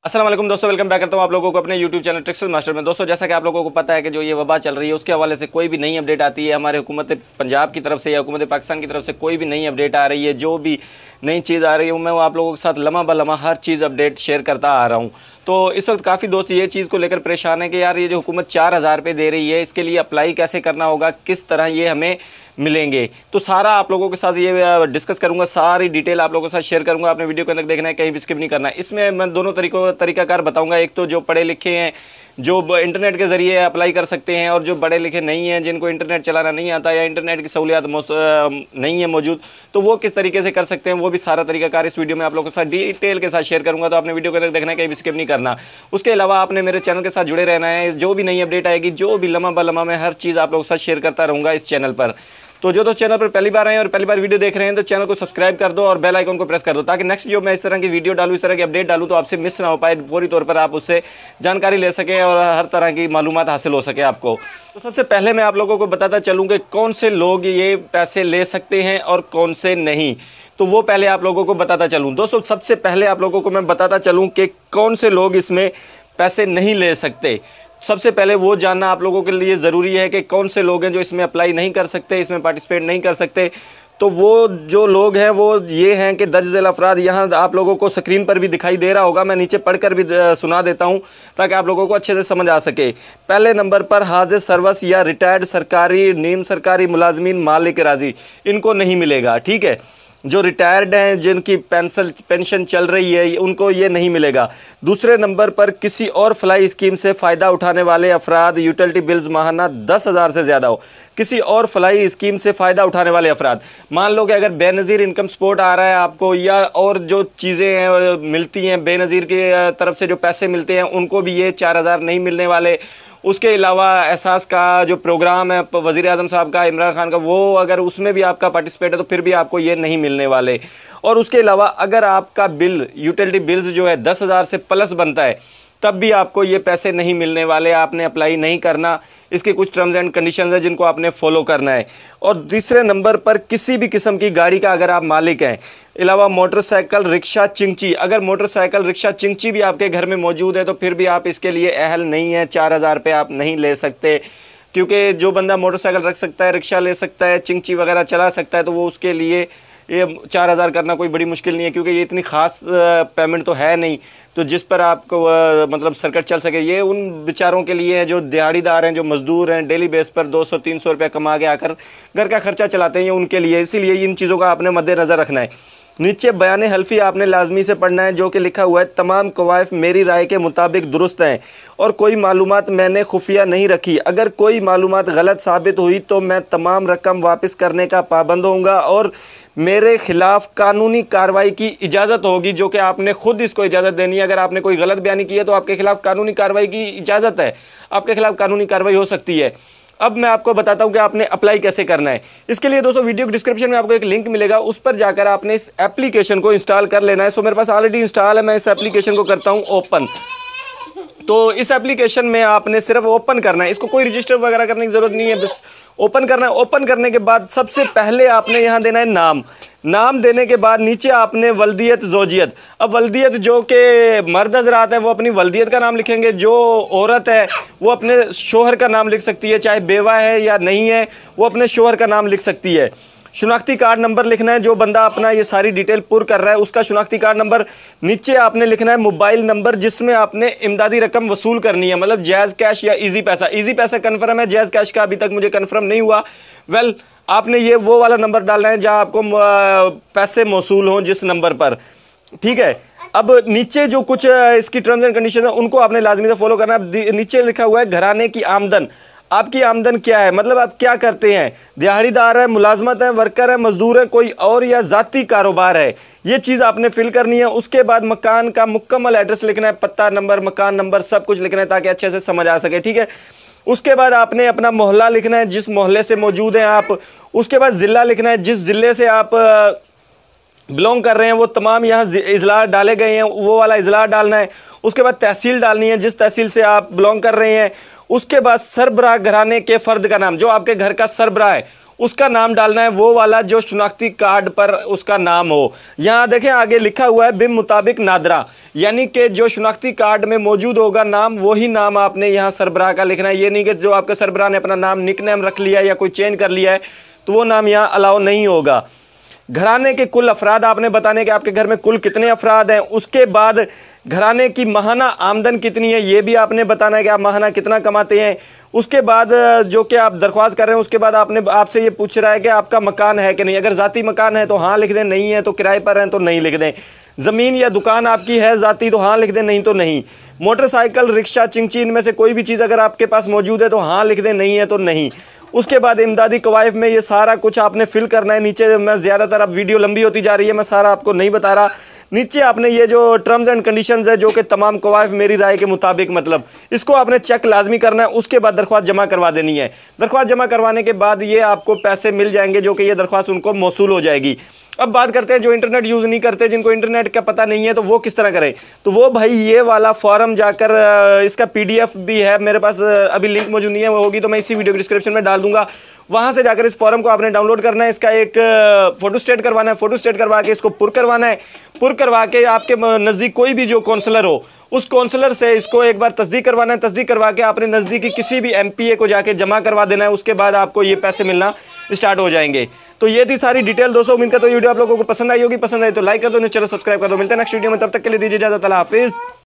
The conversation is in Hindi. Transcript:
अस्सलाम वालेकुम दोस्तों, वेलकम बैक करता हूँ आप लोगों को अपने यूट्यूब चैनल ट्रिक्स मास्टर में। दोस्तों, जैसा कि आप लोगों को पता है कि जो ये वबा चल रही है उसके हवाले से कोई भी नई अपडेट आती है हमारे हुकूमत पंजाब की तरफ से या हुकूमत पाकिस्तान की तरफ से, कोई भी नई अपडेट आ रही है, जो भी नई चीज़ आ रही है मैं वो आप लोगों के साथ लम्हा ब लम्हा हर चीज़ अपडेट शेयर करता आ रहा हूँ। तो इस वक्त काफ़ी दोस्त ये चीज़ को लेकर परेशान है कि यार ये जो हुकूमत 4000 रुपये दे रही है, इसके लिए अप्लाई कैसे करना होगा, किस तरह ये हमें मिलेंगे। तो सारा आप लोगों के साथ ये डिस्कस करूंगा, सारी डिटेल आप लोगों के साथ शेयर करूंगा। आपने वीडियो के अंदर देखना है, कहीं भी स्किप नहीं करना है। इसमें मैं दोनों तरीकाकार बताऊंगा। एक तो जो पढ़े लिखे हैं, जो इंटरनेट के ज़रिए अप्लाई कर सकते हैं, और जो पढ़े लिखे नहीं हैं, जिनको इंटरनेट चलाना नहीं आता या इंटरनेट की सहूलियात नहीं है मौजूद, तो वो किस तरीके से कर सकते हैं, वो भी सारा तरीकाकार इस वीडियो में आप लोगों के साथ डिटेल के साथ शेयर करूंगा। तो आपने वीडियो के अंदर देखना है, कहीं भी स्किप नहीं करना। उसके अलावा आपने मेरे चैनल के साथ जुड़े रहना है। जो भी नई अपडेट आएगी, जो भी लम्हा ब लम्हा मैं हर चीज़ आप लोगों के साथ शेयर करता रहूँगा इस चैनल पर। तो जो चैनल पर पहली बार आए और पहली बार वीडियो देख रहे हैं तो चैनल को सब्सक्राइब कर दो और बेल आइकन को प्रेस कर दो, ताकि नेक्स्ट जो मैं इस तरह की वीडियो डालूँ, इस तरह की अपडेट डालूँ, तो आपसे मिस ना हो पाए, फौरी तौर पर आप उससे जानकारी ले सकें और हर तरह की मालूमात हासिल हो सके आपको। तो सबसे पहले मैं आप लोगों को बताता चलूँ कि कौन से लोग ये पैसे ले सकते हैं और कौन से नहीं, तो वो पहले आप लोगों को बताता चलूँ। दोस्तों, सबसे पहले आप लोगों को मैं बताता चलूँ कि कौन से लोग इसमें पैसे नहीं ले सकते। सबसे पहले वो जानना आप लोगों के लिए ज़रूरी है कि कौन से लोग हैं जो इसमें अप्लाई नहीं कर सकते, इसमें पार्टिसिपेट नहीं कर सकते। तो वो जो लोग हैं वो ये हैं कि दर्ज झेल अफराद, यहाँ आप लोगों को स्क्रीन पर भी दिखाई दे रहा होगा, मैं नीचे पढ़कर भी सुना देता हूँ ताकि आप लोगों को अच्छे से समझ आ सके। पहले नंबर पर हाजिर सर्विस या रिटायर्ड सरकारी नीम सरकारी मुलाजमीन मालिक राजी, इनको नहीं मिलेगा। ठीक है, जो रिटायर्ड हैं, जिनकी पेंशन चल रही है, उनको ये नहीं मिलेगा। दूसरे नंबर पर किसी और फ्लाई स्कीम से फ़ायदा उठाने वाले अफराद, यूटिलिटी बिल्स माहाना 10,000 से ज़्यादा हो। किसी और फ्लाई स्कीम से फ़ायदा उठाने वाले अफराद, मान लो कि अगर बेनज़ीर इनकम सपोर्ट आ रहा है आपको, या और जो चीज़ें हैं मिलती हैं बेनज़ीर की तरफ से, जो पैसे मिलते हैं, उनको भी ये 4000 नहीं मिलने वाले। उसके अलावा एहसास का जो प्रोग्राम है वज़ीर आज़म साहब का, इमरान खान का, वो अगर उसमें भी आपका पार्टिसिपेट है तो फिर भी आपको ये नहीं मिलने वाले। और उसके अलावा अगर आपका बिल, यूटिलिटी बिल्स जो है 10,000 से प्लस बनता है, तब भी आपको ये पैसे नहीं मिलने वाले। आपने अप्लाई नहीं करना, इसके कुछ टर्म्स एंड कंडीशंस हैं जिनको आपने फॉलो करना है। और तीसरे नंबर पर किसी भी किस्म की गाड़ी का अगर आप मालिक हैं, अलावा मोटरसाइकिल, रिक्शा, चिंची, अगर मोटरसाइकिल, रिक्शा, चिंची भी आपके घर में मौजूद है तो फिर भी आप इसके लिए अहल नहीं है। 4000 रुपये आप नहीं ले सकते, क्योंकि जो बंदा मोटरसाइकिल रख सकता है, रिक्शा ले सकता है, चिंची वगैरह चला सकता है, तो वो उसके लिए ये 4000 करना कोई बड़ी मुश्किल नहीं है, क्योंकि ये इतनी ख़ास पेमेंट तो है नहीं तो जिस पर आपको मतलब सर्किट चल सके। ये उन बेचारों के लिए है जो दिहाड़ीदार हैं, जो मज़दूर हैं, डेली बेस पर 200-300 रुपये कमा के आकर घर का खर्चा चलाते हैं, ये उनके लिए। इसीलिए इन चीज़ों का आपने मद्देनज़र रखना है। नीचे बयान हल्फी आपने लाजमी से पढ़ना है, जो कि लिखा हुआ है, तमाम कवायफ मेरी राय के मुताबिक दुरुस्त हैं और कोई मालूमात मैंने खुफिया नहीं रखी। अगर कोई मालूमात गलत साबित हुई तो मैं तमाम रकम वापस करने का पाबंद होऊंगा और मेरे ख़िलाफ़ कानूनी कार्रवाई की इजाज़त होगी, जो कि आपने ख़ुद इसको इजाज़त देनी है। अगर आपने कोई गलत बयानी की है तो आपके ख़िलाफ़ कानूनी कार्रवाई की इजाज़त है, आपके ख़िलाफ़ कानूनी कार्रवाई हो सकती है। अब मैं आपको बताता हूं कि आपने अप्लाई कैसे करना है। इसके लिए दोस्तों वीडियो के डिस्क्रिप्शन में आपको एक लिंक मिलेगा, उस पर जाकर आपने इस एप्लीकेशन को इंस्टॉल कर लेना है। सो मेरे पास ऑलरेडी इंस्टॉल है, मैं इस एप्लीकेशन को करता हूं ओपन। तो इस एप्लीकेशन में आपने सिर्फ ओपन करना है, इसको कोई रजिस्टर वगैरह करने की ज़रूरत नहीं है, बस ओपन करना है। ओपन करने के बाद सबसे पहले आपने यहाँ देना है नाम देने के बाद नीचे आपने वल्दियत, ज़ौजियत। अब वल्दियत जो कि मर्द हज़रात हैं वो अपनी वल्दियत का नाम लिखेंगे, जो औरत है वो अपने शोहर का नाम लिख सकती है, चाहे बेवा है या नहीं है वो अपने शोहर का नाम लिख सकती है। शनाख्ती कार्ड नंबर लिखना है, जो बंदा अपना ये सारी डिटेल पुर कर रहा है उसका शनाख्ती कार्ड नंबर। नीचे आपने लिखना है मोबाइल नंबर जिसमें आपने इमदादी रकम वसूल करनी है, मतलब जैज़ कैश या इजी पैसा। इजी पैसा कन्फर्म है, जैज़ कैश का अभी तक मुझे कन्फर्म नहीं हुआ। वेल, आपने ये वो वाला नंबर डालना है जहां आपको पैसे मौसूल हों, जिस नंबर पर। ठीक है, अब नीचे जो कुछ इसकी टर्म्स एंड कंडीशन है उनको आपने लाजमी से फॉलो करना है। नीचे लिखा हुआ है घराने की आमदन, आपकी आमदन क्या है, मतलब आप क्या करते हैं, दिहाड़ीदार है, मुलाजमत है, वर्कर है, मजदूर है, कोई और या ज़ाती कारोबार है, ये चीज़ आपने फिल करनी है। उसके बाद मकान का मुकम्मल एड्रेस लिखना है, पत्ता नंबर, मकान नंबर, सब कुछ लिखना है ताकि अच्छे से समझ आ सके। ठीक है, उसके बाद आपने अपना मोहल्ला लिखना है, जिस मोहल्ले से मौजूद हैं आप। उसके बाद ज़िला लिखना है, जिस ज़िले से आप बिलोंग कर रहे हैं वो तमाम यहाँ इजला डाले गए हैं, वो वाला इजला डालना है। उसके बाद तहसील डालनी है, जिस तहसील से आप बिलोंग कर रहे हैं। उसके बाद सरबराह घराने के फ़र्द का नाम, जो आपके घर का सरबराह है उसका नाम डालना है, वो वाला जो शनाख्ती कार्ड पर उसका नाम हो। यहाँ देखें आगे लिखा हुआ है बिम मुताबिक नादरा, यानी कि जो शनाख्ती कार्ड में मौजूद होगा नाम, वही नाम आपने यहाँ सरबराह का लिखना है। ये नहीं कि जो आपके सरबराह ने अपना नाम निकनेम रख लिया है या कोई चेंज कर लिया है तो वो नाम यहाँ अलाउ नहीं होगा। घराने के कुल अफराद आपने बताने कि आपके घर में कुल कितने अफराद हैं। उसके बाद घराने की माहाना आमदन कितनी है, ये भी आपने बताना है कि आप माहाना कितना कमाते हैं। उसके बाद जो कि आप दरख्वास्त कर रहे हैं, उसके बाद आपसे ये पूछ रहा है कि आपका मकान है कि नहीं। अगर ज़ाती मकान है तो हाँ लिख दें, नहीं है तो किराए पर हैं तो नहीं लिख दें। ज़मीन या दुकान आपकी है ज़ाती तो हाँ लिख दें, नहीं तो नहीं। मोटरसाइकिल, रिक्शा, चिंची, इनमें से कोई भी चीज़ अगर आपके पास मौजूद है तो हाँ लिख दें, नहीं है तो नहीं। उसके बाद इमदादी कवायफ में ये सारा कुछ आपने फिल करना है। नीचे मैं ज़्यादातर अब वीडियो लंबी होती जा रही है, मैं सारा आपको नहीं बता रहा। नीचे आपने ये जो टर्म्स एंड कंडीशंस है जो कि तमाम कवायफ मेरी राय के मुताबिक मतलब इसको आपने चेक लाजमी करना है। उसके बाद दरख्वास्त जमा करवा देनी है। दरख्वास्त जमा करवाने के बाद ये आपको पैसे मिल जाएंगे जो कि ये दरख्वास्त उनको मौसूल हो जाएगी। अब बात करते हैं जो इंटरनेट यूज़ नहीं करते, जिनको इंटरनेट का पता नहीं है, तो वो किस तरह करें। तो वो भाई ये वाला फॉर्म जाकर इसका PDF भी है मेरे पास, अभी लिंक मौजूद नहीं है, वो होगी तो मैं इसी वीडियो के डिस्क्रिप्शन में डाल दूंगा। वहाँ से जाकर इस फॉर्म को आपने डाउनलोड करना है। इसका एक फ़ोटो स्टेट करवाना है। फ़ोटो स्टेट करवा के इसको पुर करवाना है। पुर करवा के आपके नज़दीक कोई भी जो काउंसलर हो उस काउंसलर से इसको एक बार तस्दीक करवाना है। तस्दीक करवा के आपने नज़दीकी किसी भी MPA को जाके जमा करवा देना है। उसके बाद आपको ये पैसे मिलना स्टार्ट हो जाएंगे। तो ये थी सारी डिटेल दोस्तों। उम्मीद करता हूँ वीडियो आप लोगों को पसंद आई होगी। पसंद आई तो लाइक कर दो, चलो सब्सक्राइब कर दो। मिलते हैं नेक्स्ट वीडियो में, तब तक के लिए दीजिए इजाज़त। अल्लाह हाफिज़।